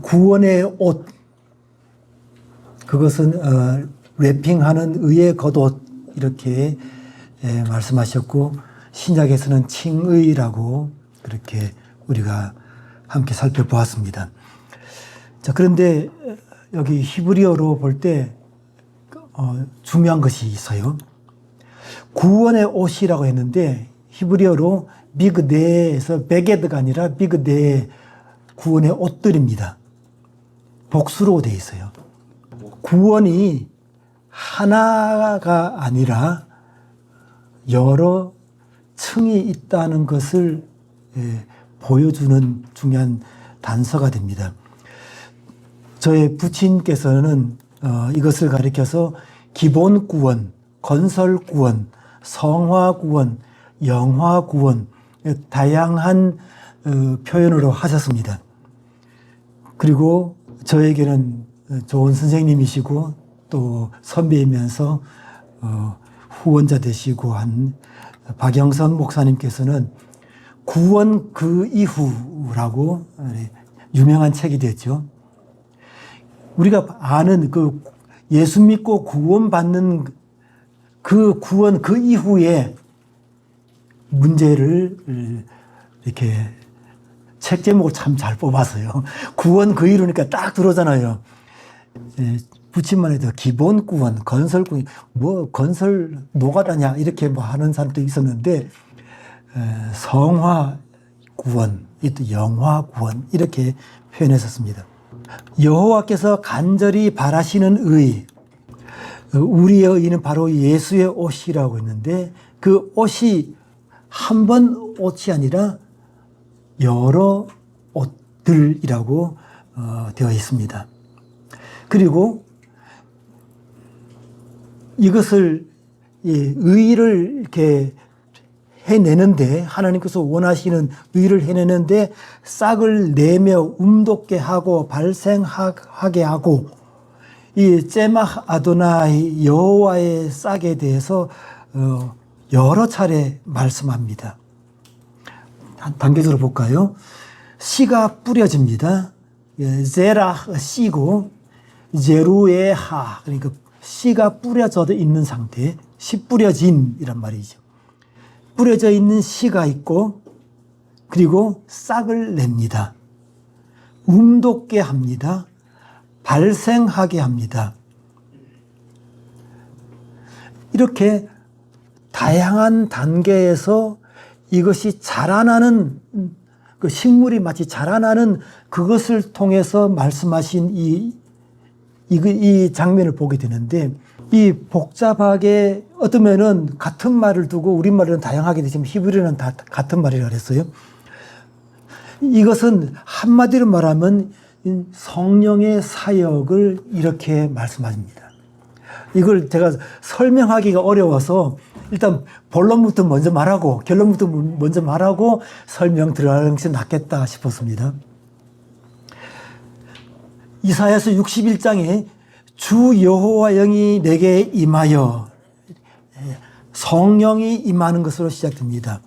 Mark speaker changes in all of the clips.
Speaker 1: 구원의 옷, 그것은 래핑하는 의의 겉옷 이렇게 말씀하셨고, 신약에서는 칭의라고 그렇게 우리가 함께 살펴보았습니다. 자, 그런데 여기 히브리어로 볼 때 중요한 것이 있어요. 구원의 옷이라고 했는데 히브리어로 비그데에서 베게드가 아니라 비그데, 구원의 옷들입니다. 복수로 되어 있어요. 구원이 하나가 아니라 여러 층이 있다는 것을 보여주는 중요한 단서가 됩니다. 저의 부친께서는 이것을 가리켜서 기본 구원, 건설 구원, 성화 구원, 영화 구원, 다양한 표현으로 하셨습니다. 그리고 저에게는 좋은 선생님이시고 또 선배이면서 후원자 되시고 한 박영선 목사님께서는 구원 그 이후라고 유명한 책이 됐죠. 우리가 아는 그 예수 믿고 구원받는 그 구원 그 이후에 문제를 이렇게 책 제목을 참 잘 뽑았어요. 구원 그 이후니까 딱 들어오잖아요. 붙임만 해도 기본 구원, 건설 구원, 뭐 건설 노가다냐 이렇게 뭐 하는 사람도 있었는데 성화 구원, 또 영화 구원 이렇게 표현했었습니다. 여호와께서 간절히 바라시는 의, 우리의 의는 바로 예수의 옷이라고 했는데 그 옷이 한 번 옷이 아니라 여러 옷들이라고 되어 있습니다. 그리고 이것을 의를 이렇게 해내는데 하나님께서 원하시는 의를 해내는데 싹을 내며 움돋게 하고 발생하게 하고 이 째막 아도나이 여호와의 싹에 대해서 여러 차례 말씀합니다. 단계적으로 볼까요? 씨가 뿌려집니다. 제라 씨고 제루에하 그러니까 씨가 뿌려져 있는 상태, 씨 뿌려진이란 말이죠. 뿌려져 있는 씨가 있고 그리고 싹을 냅니다. 움돋게 합니다. 발생하게 합니다. 이렇게 다양한 단계에서 이것이 자라나는 그 식물이 마치 자라나는 그것을 통해서 말씀하신 이 장면을 보게 되는데 이 복잡하게 어쩌면은 같은 말을 두고 우리말은 다양하게 되지만 히브리어는 다 같은 말이라고 그랬어요. 이것은 한마디로 말하면 성령의 사역을 이렇게 말씀합니다. 이걸 제가 설명하기가 어려워서 일단 본론부터 먼저 말하고 결론부터 먼저 말하고 설명 들어가는 것이 낫겠다 싶었습니다. 이사야서 61장에 주 여호와 영이 내게 임하여 성령이 임하는 것으로 시작됩니다.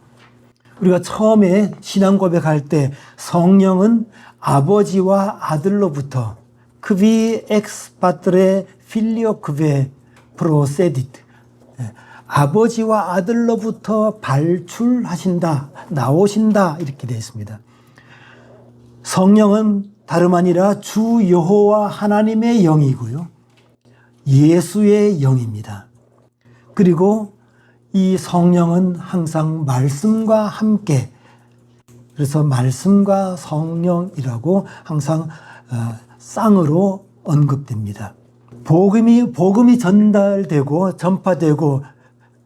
Speaker 1: 우리가 처음에 신앙 고백할 때 성령은 아버지와 아들로부터 크비 엑스 파트레 필리오 크베 프로세디트 아버지와 아들로부터 발출하신다, 나오신다 이렇게 되어 있습니다. 성령은 다름 아니라 주 여호와 하나님의 영이고요. 예수의 영입니다. 그리고 이 성령은 항상 말씀과 함께, 그래서 말씀과 성령이라고 항상 쌍으로 언급됩니다. 복음이 전달되고 전파되고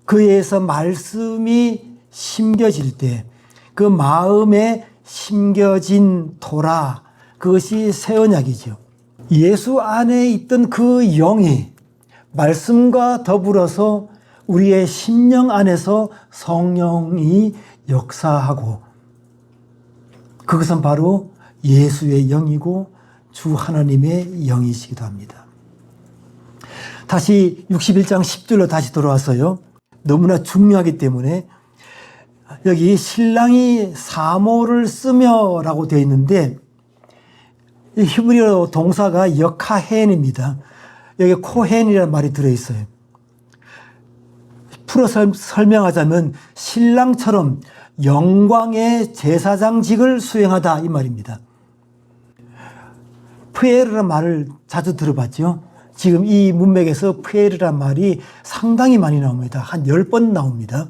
Speaker 1: 그에서 말씀이 심겨질 때 그 마음에 심겨진 토라, 그것이 새 언약이죠. 예수 안에 있던 그 영이 말씀과 더불어서 우리의 심령 안에서 성령이 역사하고 그것은 바로 예수의 영이고 주 하나님의 영이시기도 합니다. 다시 61장 10절로 다시 돌아왔어요. 너무나 중요하기 때문에 여기 신랑이 사모를 쓰며라고 되어 있는데 이 히브리어 동사가 여카헨입니다. 여기 코헨이라는 말이 들어있어요. 풀어 설명하자면 신랑처럼 영광의 제사장직을 수행하다 이 말입니다. 프에르라는 말을 자주 들어봤죠. 지금 이 문맥에서 프에르라는 말이 상당히 많이 나옵니다. 한 10번 나옵니다.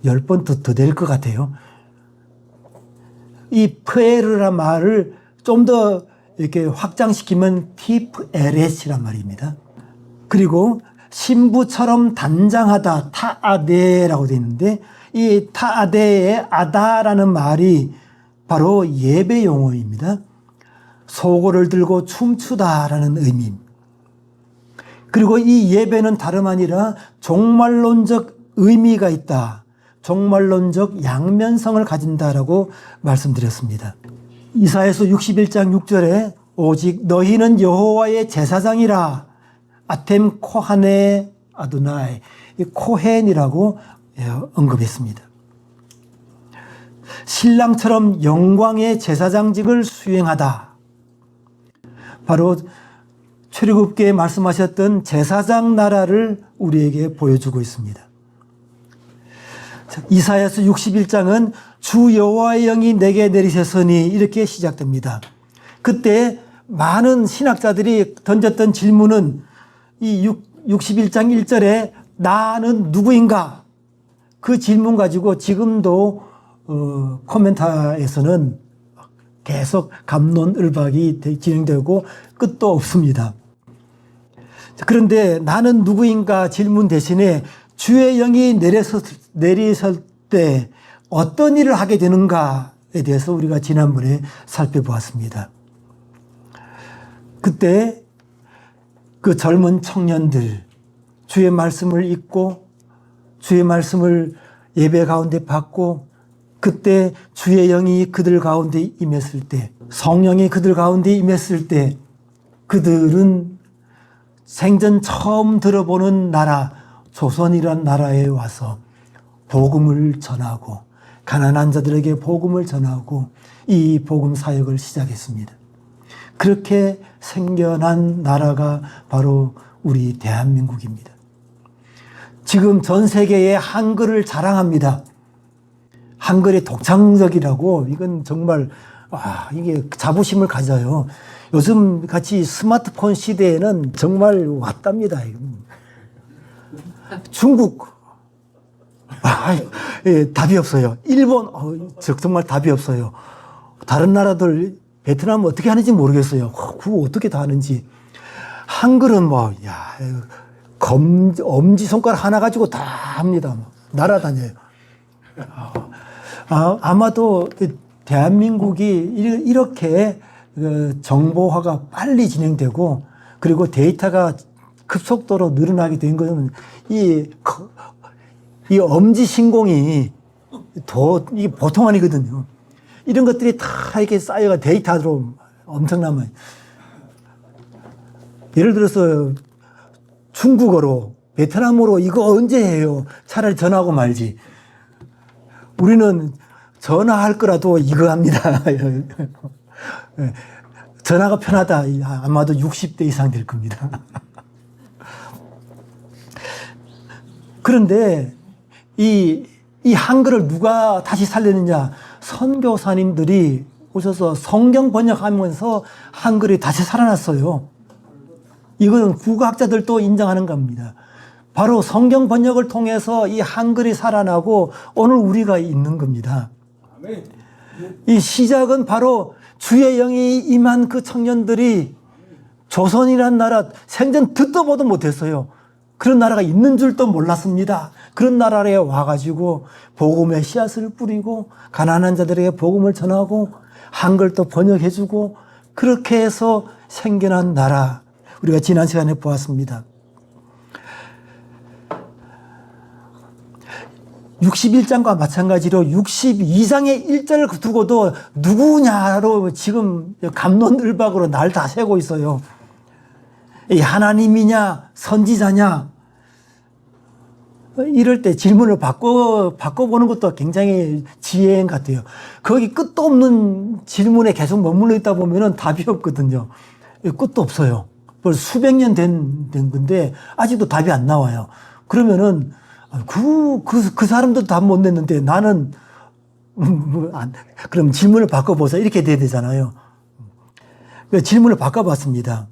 Speaker 1: 10번 더 될 것 같아요. 이 프에르라는 말을 좀 더 이렇게 확장시키면 티프에렛이란 말입니다. 그리고 신부처럼 단장하다 타아데라고 되어 있는데 이 타아데의 아다라는 말이 바로 예배 용어입니다. 소고를 들고 춤추다라는 의미입니다. 그리고 이 예배는 다름 아니라 종말론적 의미가 있다. 종말론적 양면성을 가진다라고 말씀드렸습니다. 이사야서 61장 6절에 오직 너희는 여호와의 제사장이라 아템 코하네 아도나이 이 코헨이라고 언급했습니다. 신랑처럼 영광의 제사장직을 수행하다. 바로 출애굽기에 말씀하셨던 제사장 나라를 우리에게 보여주고 있습니다. 이사야서 61장은 주 여호와의 영이 내게 내리셨으니 이렇게 시작됩니다. 그때 많은 신학자들이 던졌던 질문은 이 61장 1절에 나는 누구인가? 그 질문 가지고 지금도 코멘타에서는 계속 갑론을박이 진행되고 끝도 없습니다. 그런데 나는 누구인가 질문 대신에 주의 영이 내리실 때 어떤 일을 하게 되는가에 대해서 우리가 지난번에 살펴보았습니다. 그때 그 젊은 청년들 주의 말씀을 읽고 주의 말씀을 예배 가운데 받고 그때 주의 영이 그들 가운데 임했을 때 성령이 그들 가운데 임했을 때 그들은 생전 처음 들어보는 나라 조선이란 나라에 와서 복음을 전하고 가난한 자들에게 복음을 전하고 이 복음 사역을 시작했습니다. 그렇게 생겨난 나라가 바로 우리 대한민국입니다. 지금 전 세계에 한글을 자랑합니다. 한글이 독창적이라고 이건 정말 이게 자부심을 가져요. 요즘 같이 스마트폰 시대에는 정말 왔답니다. 중국 예, 답이 없어요. 일본 정말 답이 없어요. 다른 나라들 베트남 어떻게 하는지 모르겠어요. 그거 어떻게 다 하는지. 한글은 엄지손가락 하나 가지고 다 합니다. 날아다녀요. 아마도 대한민국이 이렇게 정보화가 빨리 진행되고 그리고 데이터가 급속도로 늘어나게 된 것은 이 엄지신공이 이게 보통 아니거든요. 이런 것들이 다 이렇게 쌓여가 데이터로 엄청나면 예를 들어서 중국어로 베트남어로 이거 언제 해요? 차라리 전화하고 말지. 우리는 전화할 거라도 이거 합니다. 전화가 편하다. 아마도 60대 이상 될 겁니다. 그런데 이 한글을 누가 다시 살렸느냐? 선교사님들이 오셔서 성경 번역하면서 한글이 다시 살아났어요. 이건 국어학자들도 인정하는 겁니다. 바로 성경 번역을 통해서 이 한글이 살아나고 오늘 우리가 있는 겁니다. 이 시작은 바로 주의 영이 임한 그 청년들이 조선이라는 나라 생전 듣도 보도 못했어요. 그런 나라가 있는 줄도 몰랐습니다. 그런 나라에 와가지고 복음의 씨앗을 뿌리고 가난한 자들에게 복음을 전하고 한글도 번역해주고 그렇게 해서 생겨난 나라 우리가 지난 시간에 보았습니다. 61장과 마찬가지로 62장의 1절을 두고도 누구냐로 지금 갑론을박으로 날 다 세고 있어요. 이 하나님이냐 선지자냐 이럴 때 질문을 바꿔보는 것도 굉장히 지혜인 것 같아요. 거기 끝도 없는 질문에 계속 머물러 있다 보면은 답이 없거든요. 끝도 없어요. 벌써 수백 년 된 건데 아직도 답이 안 나와요. 그러면은 그 사람도 답 못 냈는데 나는 그럼 질문을 바꿔보자 이렇게 돼야 되잖아요. 질문을 바꿔봤습니다.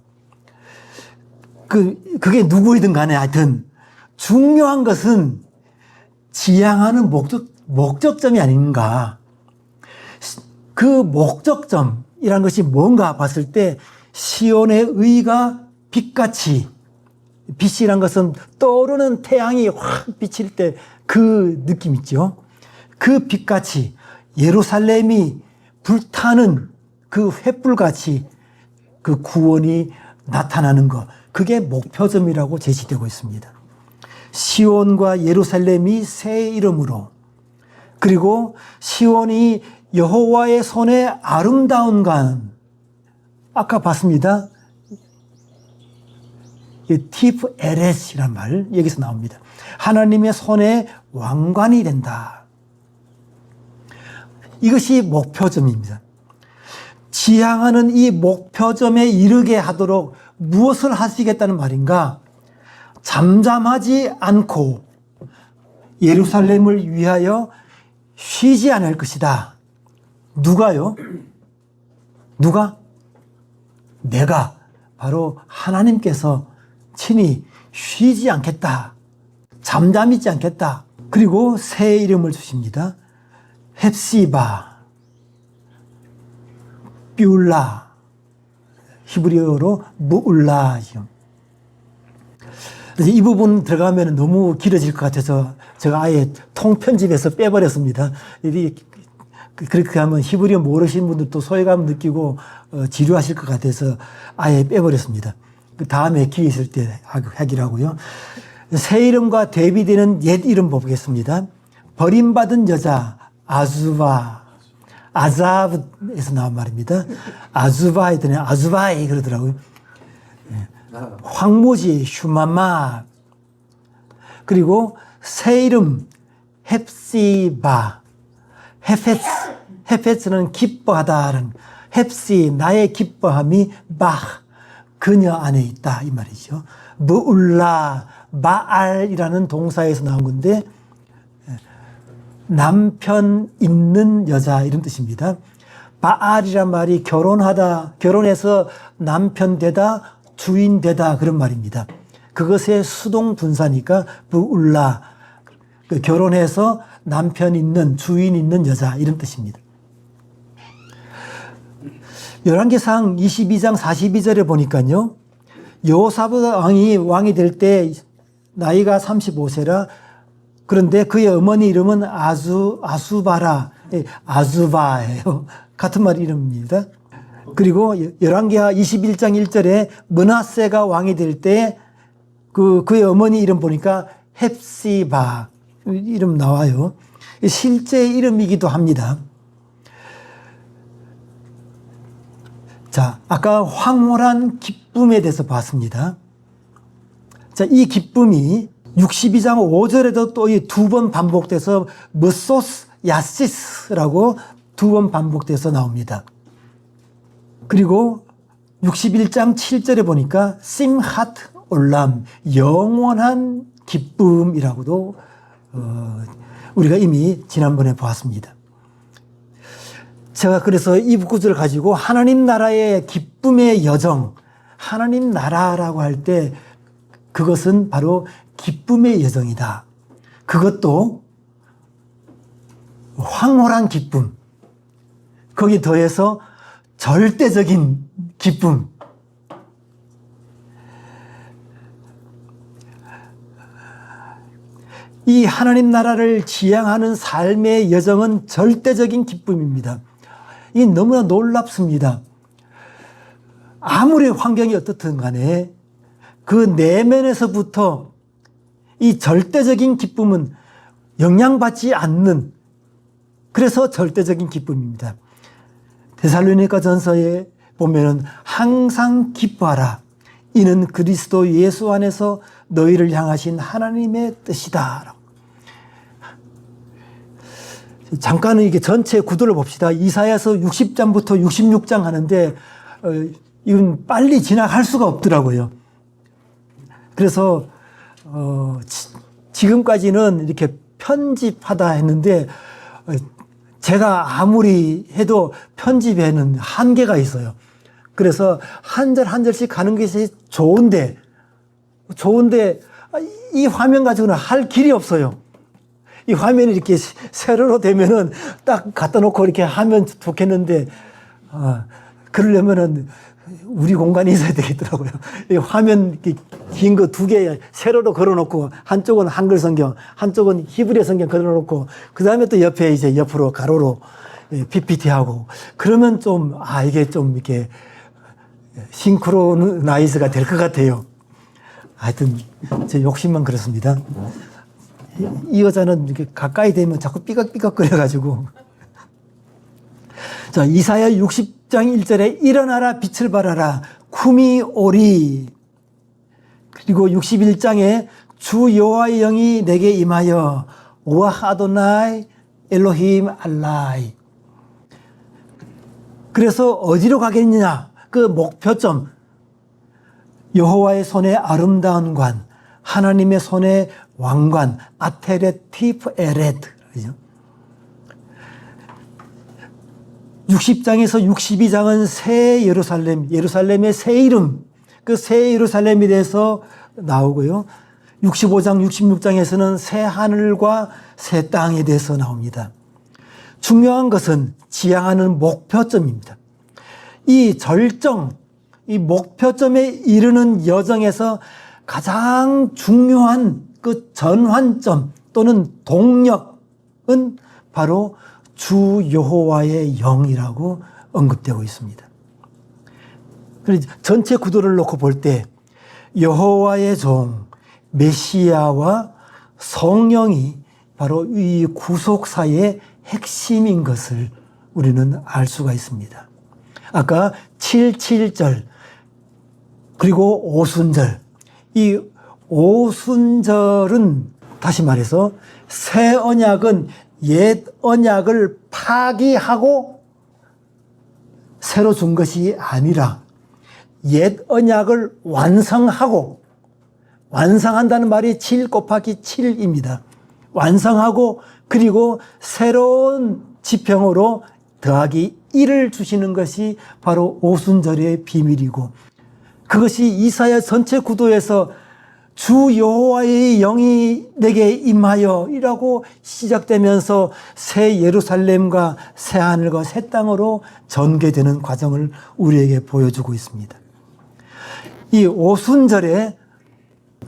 Speaker 1: 그게 누구이든 간에 하여튼 중요한 것은 지향하는 목적점이 아닌가. 그 목적점이란 것이 뭔가 봤을 때 시온의 의가 빛같이, 빛이란 것은 떠오르는 태양이 확 비칠 때 그 느낌 있죠. 그 빛같이 예루살렘이 불타는 그 횃불같이 그 구원이 나타나는 것, 그게 목표점이라고 제시되고 있습니다. 시온과 예루살렘이 새 이름으로, 그리고 시온이 여호와의 손에 아름다운 관, 아까 봤습니다. 티프 에렛이란 말 여기서 나옵니다. 하나님의 손에 왕관이 된다. 이것이 목표점입니다. 지향하는 이 목표점에 이르게 하도록 무엇을 하시겠다는 말인가? 잠잠하지 않고 예루살렘을 위하여 쉬지 않을 것이다. 누가요? 누가? 내가, 바로 하나님께서 친히 쉬지 않겠다. 잠잠있지 않겠다. 그리고 새 이름을 주십니다. 헵시바, 뷸라, 히브리어로 무울라죠. 이 부분 들어가면 너무 길어질 것 같아서 제가 아예 통편집해서 빼버렸습니다. 그렇게 하면 히브리어 모르시는 분들도 소외감 느끼고 지루하실 것 같아서 아예 빼버렸습니다. 그 다음에 기회 있을 때 하기로 하고요. 새 이름과 대비되는 옛 이름 보겠습니다. 버림받은 여자 아자브에서 나온 말입니다. 아주바 했더니 아주바이 그러더라고요. 황무지 슈마마, 그리고 새 이름 헵시바, 헤페스는 기뻐하다는, 헵시 나의 기뻐함이 바 그녀 안에 있다 이 말이죠. 무울라 바알이라는 동사에서 나온 건데 남편 있는 여자 이런 뜻입니다. 바알이란 말이 결혼해서 남편 되다, 주인 되다 그런 말입니다. 그것의 수동 분사니까 무울라, 결혼해서 남편 있는, 주인 있는 여자 이런 뜻입니다. 열왕기상 22장 42절에 보니까요, 여호사밧 왕이 될 때 나이가 35세라. 그런데 그의 어머니 이름은 아수바라, 아주바예요. 같은 말 이름입니다. 그리고 열왕기하 21장 1절에 므낫세가 왕이 될 때 그의 어머니 이름 보니까 헵시바 이름 나와요. 실제 이름이기도 합니다. 자, 아까 황홀한 기쁨에 대해서 봤습니다. 자, 이 기쁨이 62장 5절에도 또 두 번 반복돼서 무소스 야시스라고 두 번 반복돼서 나옵니다. 그리고 61장 7절에 보니까 심핫 올람, 영원한 기쁨이라고도 우리가 이미 지난번에 보았습니다. 제가 그래서 이 구절을 가지고 하나님 나라의 기쁨의 여정, 하나님 나라라고 할 때 그것은 바로 기쁨의 여정이다. 그것도 황홀한 기쁨, 거기 더해서 절대적인 기쁨. 이 하나님 나라를 지향하는 삶의 여정은 절대적인 기쁨입니다. 이 너무나 놀랍습니다. 아무리 환경이 어떻든 간에 그 내면에서부터 이 절대적인 기쁨은 영향받지 않는, 그래서 절대적인 기쁨입니다. 데살로니가 전서에 보면은 항상 기뻐하라. 이는 그리스도 예수 안에서 너희를 향하신 하나님의 뜻이다. 잠깐은 이게 전체 구도를 봅시다. 이사야서 60장부터 66장 하는데 이건 빨리 지나갈 수가 없더라고요. 그래서 지금까지는 이렇게 편집하다 했는데 제가 아무리 해도 편집에는 한계가 있어요. 그래서 한 절 한 절씩 가는 것이 좋은데 이 화면 가지고는 할 길이 없어요. 이 화면이 이렇게 세로로 되면은 딱 갖다 놓고 이렇게 하면 좋겠는데, 그러려면은 우리 공간이 있어야 되겠더라고요. 이 화면 긴 거 2개 세로로 걸어 놓고, 한쪽은 한글 성경, 한쪽은 히브리 성경 걸어 놓고, 그 다음에 또 옆에 이제 옆으로 가로로 PPT 하고, 그러면 좀, 이게 좀 이렇게 싱크로나이즈가 될 것 같아요. 하여튼, 제 욕심만 그렇습니다. 이 여자는 이렇게 가까이 되면 자꾸 삐걱삐걱 거려가지고. 자, 이사야 60장 1절에 일어나라 빛을 발하라 쿰이 오리. 그리고 61장에 주 여호와의 영이 내게 임하여 오아 아도나이 엘로힘 알라이. 그래서 어디로 가겠느냐? 그 목표점. 여호와의 손에 아름다운 관, 하나님의 손에 왕관, 아테렛 티프 에렛. 60장에서 62장은 새 예루살렘, 예루살렘의 새 이름, 그 새 예루살렘에 대해서 나오고요. 65장, 66장에서는 새 하늘과 새 땅에 대해서 나옵니다. 중요한 것은 지향하는 목표점입니다. 이 절정, 이 목표점에 이르는 여정에서 가장 중요한 그 전환점 또는 동력은 바로 주 여호와의 영이라고 언급되고 있습니다. 그래서 전체 구도를 놓고 볼 때 여호와의 종 메시아와 성령이 바로 이 구속사의 핵심인 것을 우리는 알 수가 있습니다. 아까 77절 그리고 오순절, 이 오순절은 다시 말해서 새 언약은 옛 언약을 파기하고 새로 준 것이 아니라 옛 언약을 완성하고, 완성한다는 말이 7 곱하기 7입니다. 완성하고 그리고 새로운 지평으로 더하기 1을 주시는 것이 바로 오순절의 비밀이고, 그것이 이사야 전체 구도에서 주 여호와의 영이 내게 임하여 이라고 시작되면서 새 예루살렘과 새 하늘과 새 땅으로 전개되는 과정을 우리에게 보여주고 있습니다. 이 오순절에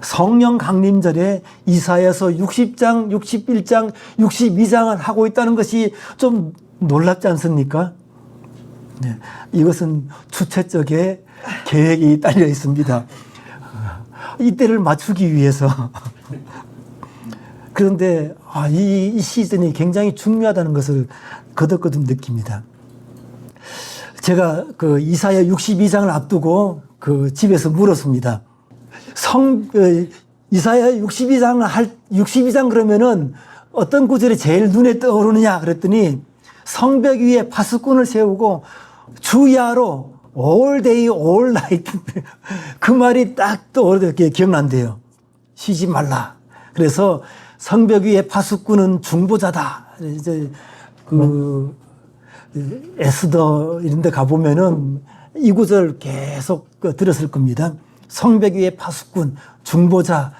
Speaker 1: 성령 강림절에 이사야서 60장, 61장, 62장을 하고 있다는 것이 좀 놀랍지 않습니까? 네, 이것은 주체적의 계획이 딸려 있습니다. 이때를 맞추기 위해서. 그런데 이 시즌이 굉장히 중요하다는 것을 거듭거듭 느낍니다. 제가 그 이사야 62장을 앞두고 그 집에서 물었습니다. 이사야 62장 그러면은 어떤 구절이 제일 눈에 떠오르느냐 그랬더니 성벽 위에 파수꾼을 세우고 주야로 all day, all night. 그 말이 딱 떠오르게 기억난대요. 쉬지 말라. 그래서 성벽 위에 파수꾼은 중보자다. 이제 에스더 이런 데 가보면은 이 구절 계속 들었을 겁니다. 성벽 위에 파수꾼, 중보자.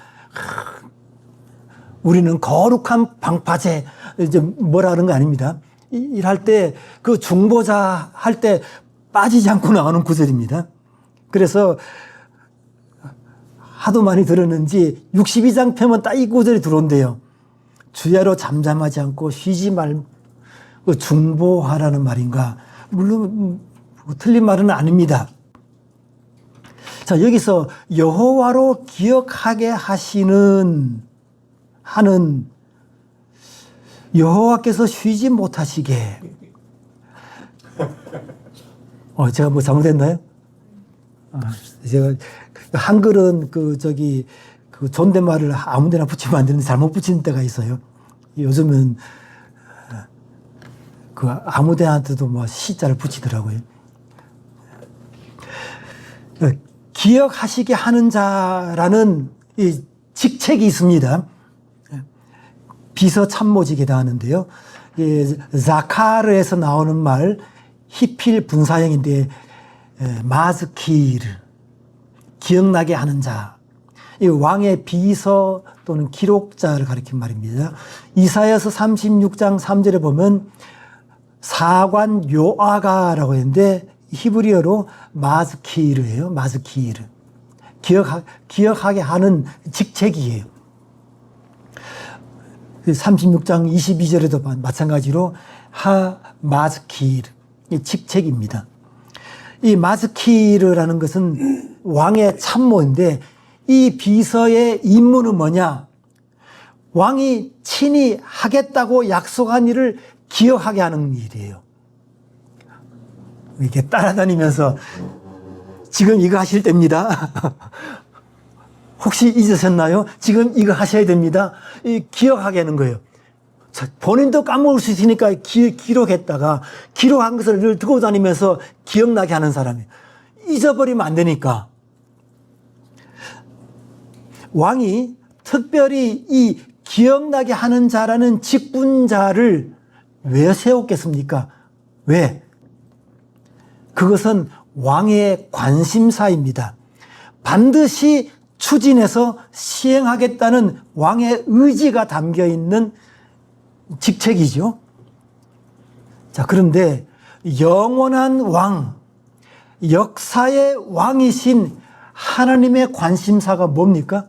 Speaker 1: 우리는 거룩한 방파제. 이제 뭐라 하는 거 아닙니다. 일할 때 그 중보자 할 때 빠지지 않고 나오는 구절입니다. 그래서 하도 많이 들었는지 62장 펴면 딱 이 구절이 들어온대요. 주야로 잠잠하지 않고 쉬지 말고 중보하라는 말인가. 물론 틀린 말은 아닙니다. 자, 여기서 여호와로 기억하게 하는 여호와께서 쉬지 못하시게. 제가 뭐 잘못했나요? 제가 한글은 그 존댓말을 아무데나 붙이면 안 되는데 잘못 붙이는 때가 있어요. 요즘은 그 아무데한테도 뭐 시자를 붙이더라고요. 기억하시게 하는 자라는 이 직책이 있습니다. 비서 참모직이다 하는데요. 자카르에서 나오는 말 히필 분사형인데 마즈키르 기억나게 하는 자, 이 왕의 비서 또는 기록자를 가리킨 말입니다. 이사야서 36장 3절에 보면 사관 요아가라고 했는데 히브리어로 마즈키르예요. 마즈키르. 기억하게 하는 직책이에요. 36장 22절에도 마찬가지로 하 마즈키르, 이 직책입니다. 이 마즈키르라는 것은 왕의 참모인데 이 비서의 임무는 뭐냐? 왕이 친히 하겠다고 약속한 일을 기억하게 하는 일이에요. 이렇게 따라다니면서 지금 이거 하실 때입니다. 혹시 잊으셨나요? 지금 이거 하셔야 됩니다. 기억하게 하는 거예요. 본인도 까먹을 수 있으니까 기록했다가 기록한 것을 늘 두고 다니면서 기억나게 하는 사람이에요. 잊어버리면 안 되니까. 왕이 특별히 이 기억나게 하는 자라는 직분자를 왜 세웠겠습니까? 왜? 그것은 왕의 관심사입니다. 반드시 추진해서 시행하겠다는 왕의 의지가 담겨 있는 직책이죠. 자, 그런데 영원한 왕, 역사의 왕이신 하나님의 관심사가 뭡니까?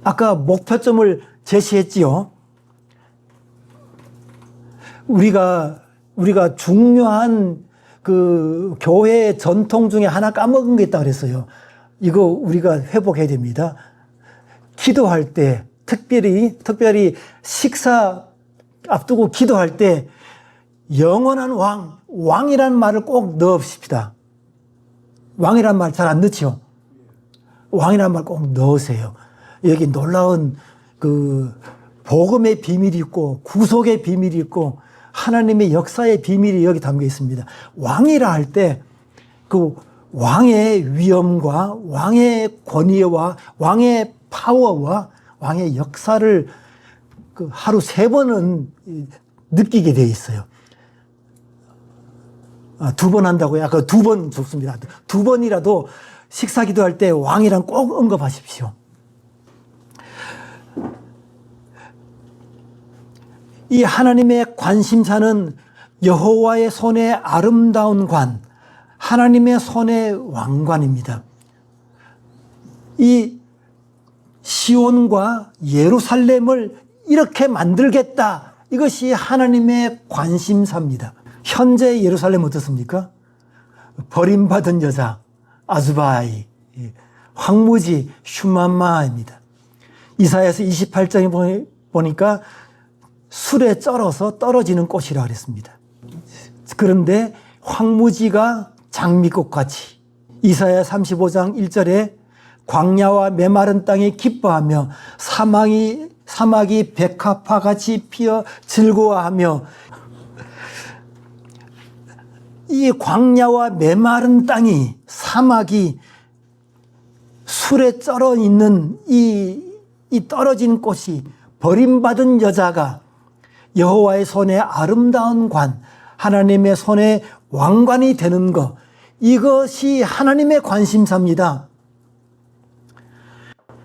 Speaker 1: 아까 목표점을 제시했지요. 우리가 중요한 그 교회의 전통 중에 하나 까먹은 게 있다고 그랬어요. 이거 우리가 회복해야 됩니다. 기도할 때, 특별히 식사 앞두고 기도할 때 영원한 왕이라는 말을 꼭 넣읍시다. 왕이라는 말 잘 안 넣죠? 왕이라는 말 꼭 넣으세요. 여기 놀라운 그 복음의 비밀이 있고 구속의 비밀이 있고 하나님의 역사의 비밀이 여기 담겨 있습니다. 왕이라 할 때 그 왕의 위엄과 왕의 권위와 왕의 파워와 왕의 역사를 그 하루 3번은 느끼게 돼 있어요. 2번 한다고요? 아까 2번 좋습니다. 2번이라도 식사 기도할 때 왕이랑 꼭 언급하십시오. 이 하나님의 관심사는 여호와의 손의 아름다운 관, 하나님의 손의 왕관입니다. 이 시온과 예루살렘을 이렇게 만들겠다. 이것이 하나님의 관심사입니다. 현재 예루살렘 어떻습니까? 버림받은 여자, 아즈바이, 황무지, 슈맘마입니다. 이사야서 28장에 보니까 술에 쩔어서 떨어지는 꽃이라 그랬습니다. 그런데 황무지가 장미꽃같이 이사야 35장 1절에 광야와 메마른 땅이 기뻐하며 사막이 백합화같이 피어 즐거워하며 이 광야와 메마른 땅이 사막이 술에 쩔어 있는 이 떨어진 꽃이 버림받은 여자가 여호와의 손에 아름다운 관, 하나님의 손에 왕관이 되는 것, 이것이 하나님의 관심사입니다.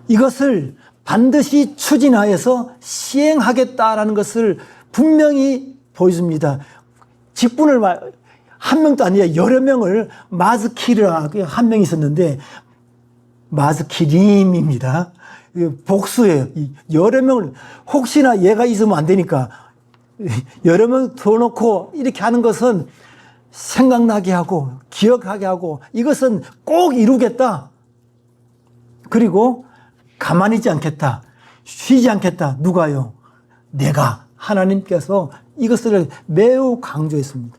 Speaker 1: 이것을 반드시 추진하여서 시행하겠다라는 것을 분명히 보여줍니다. 직분을 한 명도 아니라 여러 명을 마즈키르 한 명 있었는데 마즈키림입니다. 복수예요. 여러 명을 혹시나 얘가 있으면 안 되니까 여러 명 더 놓고 이렇게 하는 것은 생각나게 하고 기억하게 하고 이것은 꼭 이루겠다. 그리고 가만히 있지 않겠다. 쉬지 않겠다. 누가요? 내가. 하나님께서 이것을 매우 강조했습니다.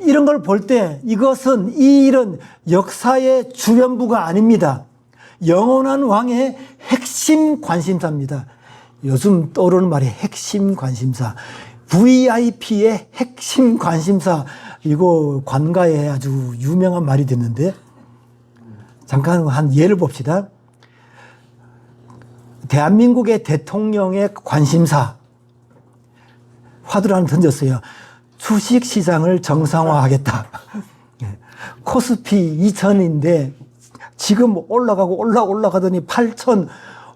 Speaker 1: 이런 걸 볼 때 이것은 이 일은 역사의 주변부가 아닙니다. 영원한 왕의 핵심 관심사입니다. 요즘 떠오르는 말이 핵심 관심사. VIP의 핵심 관심사. 이거 관가에 아주 유명한 말이 됐는데 잠깐 한 예를 봅시다. 대한민국의 대통령의 관심사. 화두를 하나 던졌어요. 주식시장을 정상화하겠다. 코스피 2000인데 지금 올라가더니 8000.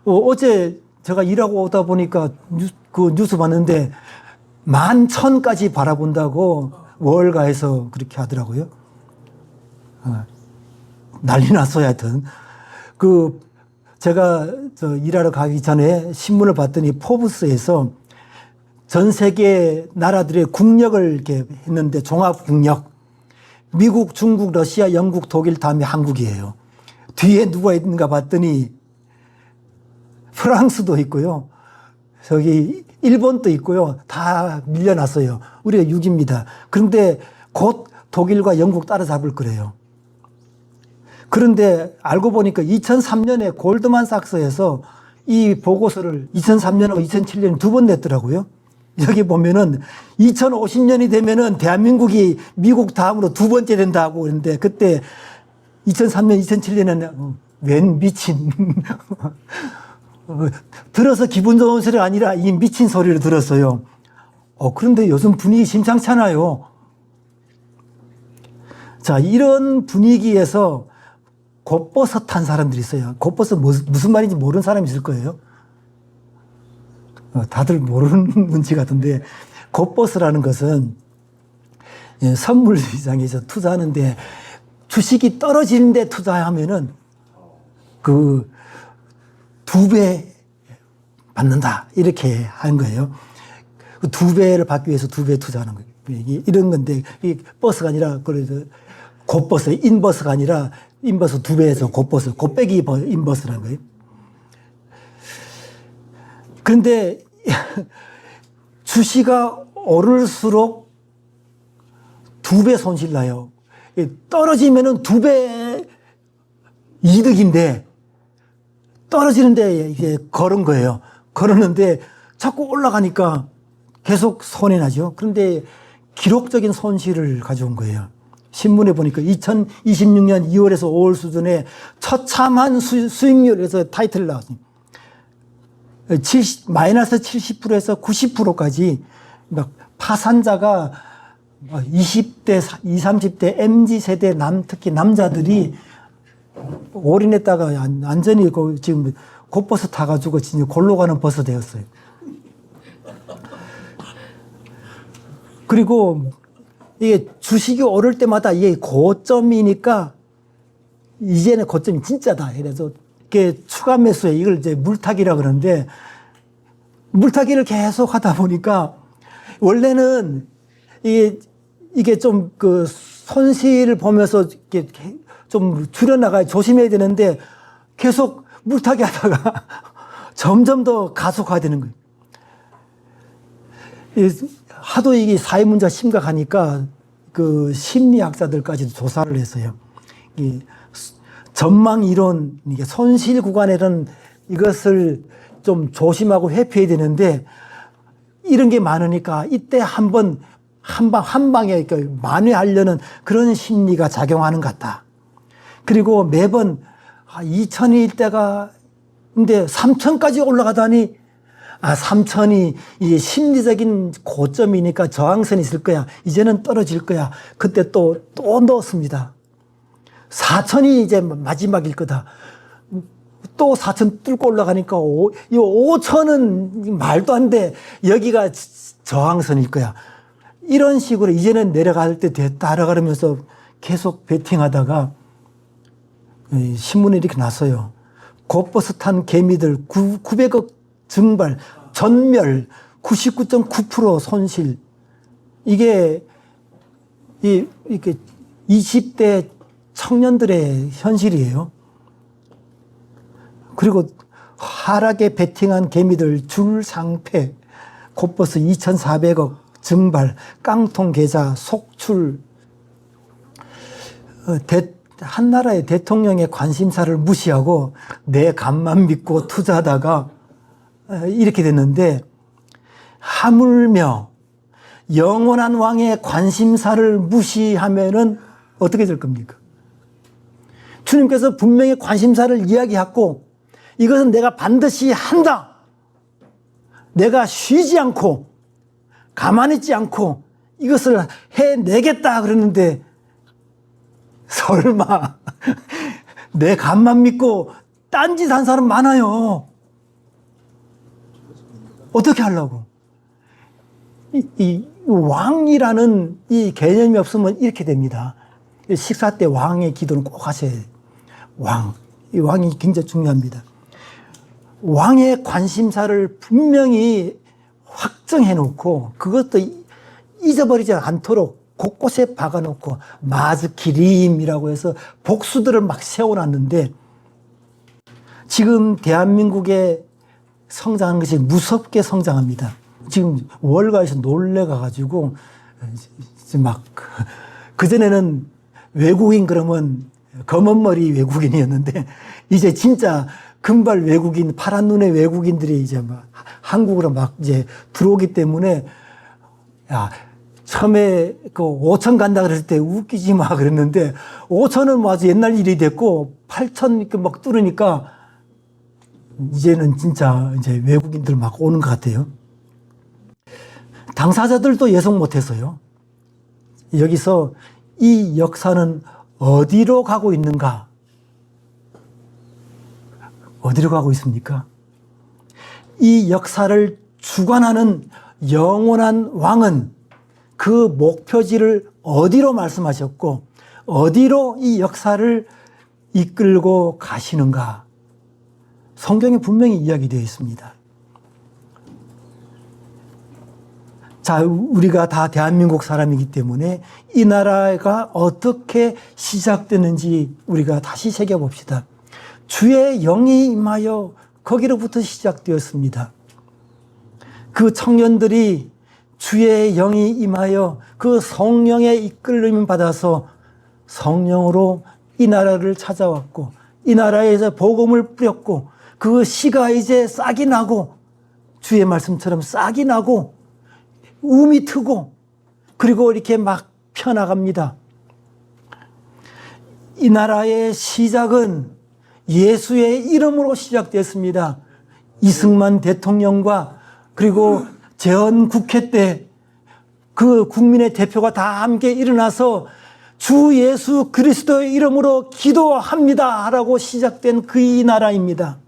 Speaker 1: 어제 제가 일하고 오다 보니까 그 뉴스 봤는데 11,000까지 바라본다고 월가에서 그렇게 하더라고요. 난리 났어요, 하여튼. 제가 일하러 가기 전에 신문을 봤더니 포브스에서 전 세계 나라들의 국력을 이렇게 했는데 종합 국력. 미국, 중국, 러시아, 영국, 독일 다음에 한국이에요. 뒤에 누가 있는가 봤더니 프랑스도 있고요. 저기 일본도 있고요. 다 밀려났어요. 우리가 6위입니다. 그런데 곧 독일과 영국 따라잡을 거래요. 그런데 알고 보니까 2003년에 골드만삭스에서 이 보고서를 2003년하고 2007년에 두 번 냈더라고요. 여기 보면은 2050년이 되면은 대한민국이 미국 다음으로 두 번째 된다고 그랬는데 그때 2003년, 2007년에는 웬 미친. 들어서 기분 좋은 소리가 아니라 이 미친 소리를 들었어요. 그런데 요즘 분위기 심상찮아요. 자, 이런 분위기에서 곧버섯 탄 사람들이 있어요. 곧버섯 무슨 말인지 모르는 사람이 있을 거예요. 다들 모르는 문제 같은데, 곧버스라는 것은 선물 시장에서 투자하는데 주식이 떨어지는데 투자하면은 그 2배 받는다. 이렇게 하는 거예요. 그 2배를 받기 위해서 2배 투자하는 거예요. 이런 건데, 이 버스가 아니라, 그래서 곧버스, 인버스가 아니라 인버스 2배에서 곧버스, 곧빼기 인버스라는 거예요. 그런데 주시가 오를수록 2배 손실 나요. 떨어지면은 2배 이득인데 떨어지는데 이제 걸은 거예요. 걸었는데 자꾸 올라가니까 계속 손해나죠. 그런데 기록적인 손실을 가져온 거예요. 신문에 보니까 2026년 2월에서 5월 수준의 처참한 수익률에서 타이틀을 나왔습니다. 마이너스 70%에서 90%까지 막 파산자가 20대, 20, 30대 MZ세대 특히 남자들이 올인했다가 완전히 지금 곧버스 타가지고 진짜 골로 가는 버스 되었어요. 그리고 이게 주식이 오를 때마다 이게 고점이니까 이제는 고점이 진짜다. 그래서 이게 추가 매수에 이걸 이제 물타기라 그러는데 물타기를 계속 하다 보니까 원래는 이게 좀 그 손실을 보면서 이렇게 좀 줄여나가야 조심해야 되는데 계속 물타기 하다가 점점 더 가속화되는 거예요. 하도 이게 사회 문제가 심각하니까 그 심리학자들까지도 조사를 했어요. 이 전망 이론, 이게 손실 구간에는 이것을 좀 조심하고 회피해야 되는데 이런 게 많으니까 이때 한 방에 만회하려는 그런 심리가 작용하는 것 같다. 그리고 매번 2,000일 때가 근데 3,000까지 올라가다니 3,000이 이제 심리적인 고점이니까 저항선이 있을 거야. 이제는 떨어질 거야. 그때 또 넣었습니다. 4,000이 이제 마지막일 거다. 또 4,000 뚫고 올라가니까 5,000은 말도 안 돼. 여기가 저항선일 거야. 이런 식으로 이제는 내려갈 때 됐다 그러면서 계속 베팅하다가 신문에 이렇게 났어요. 곧버스 탄 개미들 900억 증발, 전멸, 99.9% 손실. 이게 20대 청년들의 현실이에요. 그리고 하락에 베팅한 개미들 줄상패, 곧버스 2,400억 증발, 깡통 계좌, 속출, 한 나라의 대통령의 관심사를 무시하고 내 간만 믿고 투자하다가 이렇게 됐는데, 하물며 영원한 왕의 관심사를 무시하면은 어떻게 될 겁니까? 주님께서 분명히 관심사를 이야기했고, 이것은 내가 반드시 한다. 내가 쉬지 않고 가만히 있지 않고 이것을 해내겠다 그러는데, 설마 내 간만 믿고 딴짓 한 사람 많아요. 어떻게 하려고? 이 왕이라는 이 개념이 없으면 이렇게 됩니다. 식사 때 왕의 기도는 꼭 하셔야 돼요. 이 왕이 굉장히 중요합니다. 왕의 관심사를 분명히 확정해 놓고 그것도 잊어버리지 않도록 곳곳에 박아놓고 마즈키림이라고 해서 복수들을 막 세워놨는데, 지금 대한민국의 성장하는 것이 무섭게 성장합니다. 지금 월가에서 놀래가지고 막 그전에는 외국인 그러면 검은 머리 외국인이었는데, 이제 진짜 금발 외국인, 파란 눈의 외국인들이 이제 막 한국으로 막 이제 들어오기 때문에, 야, 처음에 그 5천 간다 그랬을 때 웃기지 마 그랬는데 5천은 뭐 아주 옛날 일이 됐고 8천 이렇게 막 뚫으니까 이제는 진짜 이제 외국인들 막 오는 것 같아요. 당사자들도 예상 못해서요. 여기서 이 역사는 어디로 가고 있는가? 어디로 가고 있습니까? 이 역사를 주관하는 영원한 왕은 그 목표지를 어디로 말씀하셨고 어디로 이 역사를 이끌고 가시는가? 성경에 분명히 이야기되어 있습니다. 자, 우리가 다 대한민국 사람이기 때문에 이 나라가 어떻게 시작되는지 우리가 다시 새겨봅시다. 주의 영이 임하여 거기로부터 시작되었습니다. 그 청년들이 주의 영이 임하여 그 성령의 이끌림 받아서 성령으로 이 나라를 찾아왔고 이 나라에서 복음을 뿌렸고 그 씨가 이제 싹이 나고 주의 말씀처럼 싹이 나고 움이 트고 그리고 이렇게 막 펴나갑니다. 이 나라의 시작은 예수의 이름으로 시작됐습니다. 이승만 대통령과 그리고 재헌 국회 때 그 국민의 대표가 다 함께 일어나서 주 예수 그리스도의 이름으로 기도합니다 하라고 시작된 그 이 나라입니다.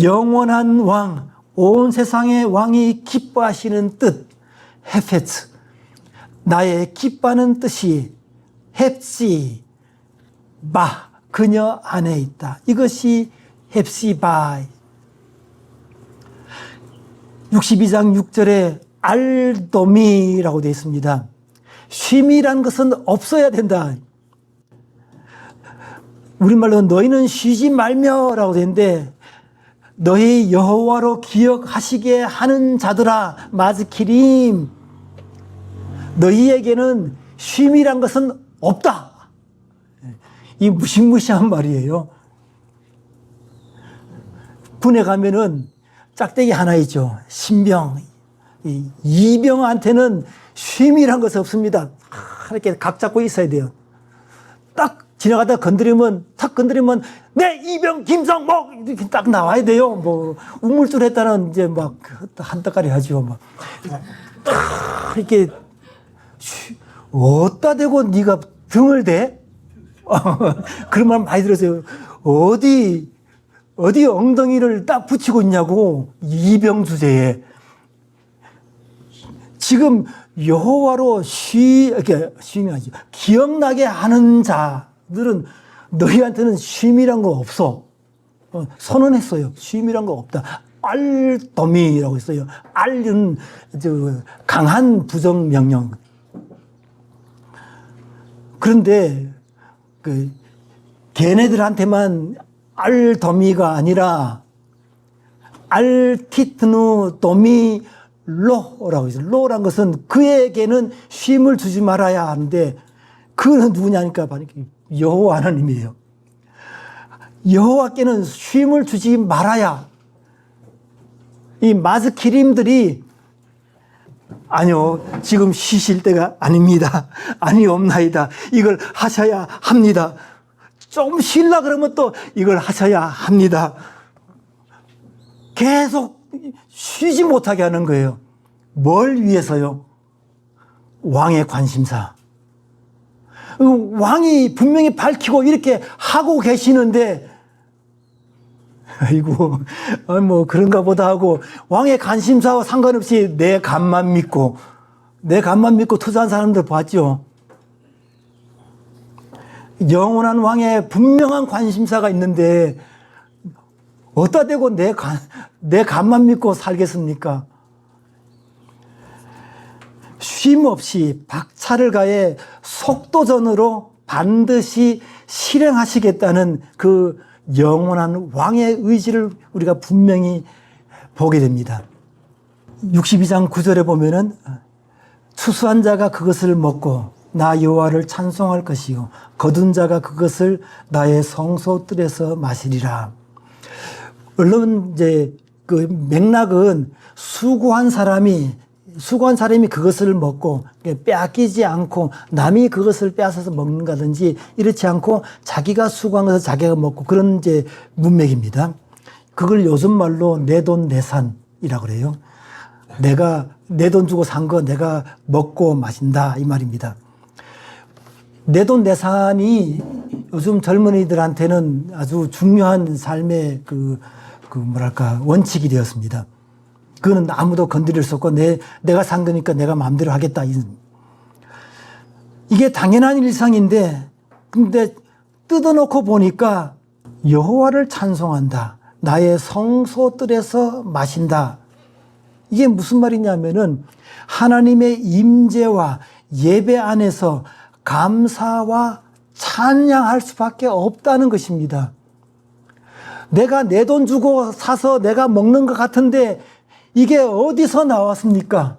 Speaker 1: 영원한 왕, 온 세상의 왕이 기뻐하시는 뜻, 헤페츠, 나의 기뻐하는 뜻이 헵시 바, 그녀 안에 있다. 이것이 헵시바. 62장 6절에 알도미라고 되어 있습니다. 쉼이란 것은 없어야 된다. 우리말로 너희는 쉬지 말며라고 되는데 너희 여호와로 기억하시게 하는 자들아 마즈키림, 너희에게는 쉼이란 것은 없다. 이 무시무시한 말이에요. 군에 가면은 짝대기 하나 있죠. 신병. 이병한테는 쉼이란 것이 없습니다. 이렇게 각 잡고 있어야 돼요. 딱 지나가다 건드리면, 탁 건드리면, 네, 이병 김성목! 이렇게 딱 나와야 돼요. 뭐, 우물쭈 했다는 이제 막, 한따까리 하죠. 막. 이렇게, 어디다 대고 네가 등을 대? 그런 말 많이 들었어요. 어디 엉덩이를 딱 붙이고 있냐고, 이병 주제에. 지금 여호와로 쉼이하지 기억나게 하는 자들은 너희한테는 쉼이란 거 없어. 선언했어요. 쉼이란 거 없다. 알더미라고 했어요. 알은 강한 부정 명령. 그런데 그 걔네들한테만 알더미가 아니라 알티트누 도미 로라고 있어요. 로란 것은 그에게는 쉼을 주지 말아야 하는데 그는 누구냐니까 여호와 하나님이에요. 여호와께는 쉼을 주지 말아야. 이 마스키림들이 아니요, 지금 쉬실 때가 아닙니다. 아니옵나이다. 이걸 하셔야 합니다. 좀 쉬려 그러면 또 이걸 하셔야 합니다. 계속 쉬지 못하게 하는 거예요. 뭘 위해서요? 왕의 관심사. 왕이 분명히 밝히고 이렇게 하고 계시는데, 아이고, 뭐 그런가 보다 하고, 왕의 관심사와 상관없이 내 간만 믿고 투자한 사람들 봤죠? 영원한 왕의 분명한 관심사가 있는데, 어디다 대고 내 간만 믿고 살겠습니까? 쉼 없이 박차를 가해 속도전으로 반드시 실행하시겠다는 그 영원한 왕의 의지를 우리가 분명히 보게 됩니다. 62장 9절에 보면은 추수한 자가 그것을 먹고 나 여호와를 찬송할 것이요 거둔 자가 그것을 나의 성소뜰에서 마시리라. 물론 이제 그 맥락은 수고한 사람이 그것을 먹고 빼앗기지 않고 남이 그것을 빼앗아서 먹는다든지 이렇지 않고 자기가 수고한 것을 자기가 먹고 그런 이제 문맥입니다. 그걸 요즘 말로 내 돈 내산이라고 그래요. 내가 내 돈 주고 산 거 내가 먹고 마신다 이 말입니다. 내 돈 내산이 요즘 젊은이들한테는 아주 중요한 삶의 원칙이 되었습니다. 그거는 아무도 건드릴 수 없고 내가 산 거니까 내가 마음대로 하겠다. 이게 당연한 일상인데 근데 뜯어놓고 보니까 여호와를 찬송한다. 나의 성소뜰에서 마신다. 이게 무슨 말이냐면은 하나님의 임재와 예배 안에서 감사와 찬양할 수밖에 없다는 것입니다. 내가 내 돈 주고 사서 내가 먹는 것 같은데 이게 어디서 나왔습니까?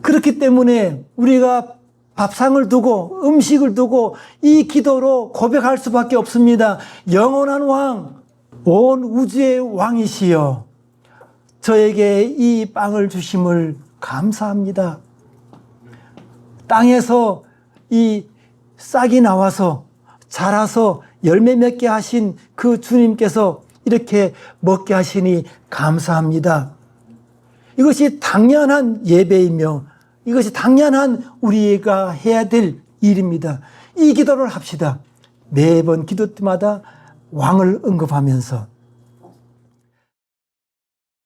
Speaker 1: 그렇기 때문에 우리가 밥상을 두고 음식을 두고 이 기도로 고백할 수밖에 없습니다. 영원한 왕, 온 우주의 왕이시여, 저에게 이 빵을 주심을 감사합니다. 땅에서 이 싹이 나와서 자라서 열매 맺게 하신 그 주님께서 이렇게 먹게 하시니 감사합니다. 이것이 당연한 예배이며 이것이 당연한 우리가 해야 될 일입니다. 이 기도를 합시다. 매번 기도 때마다 왕을 언급하면서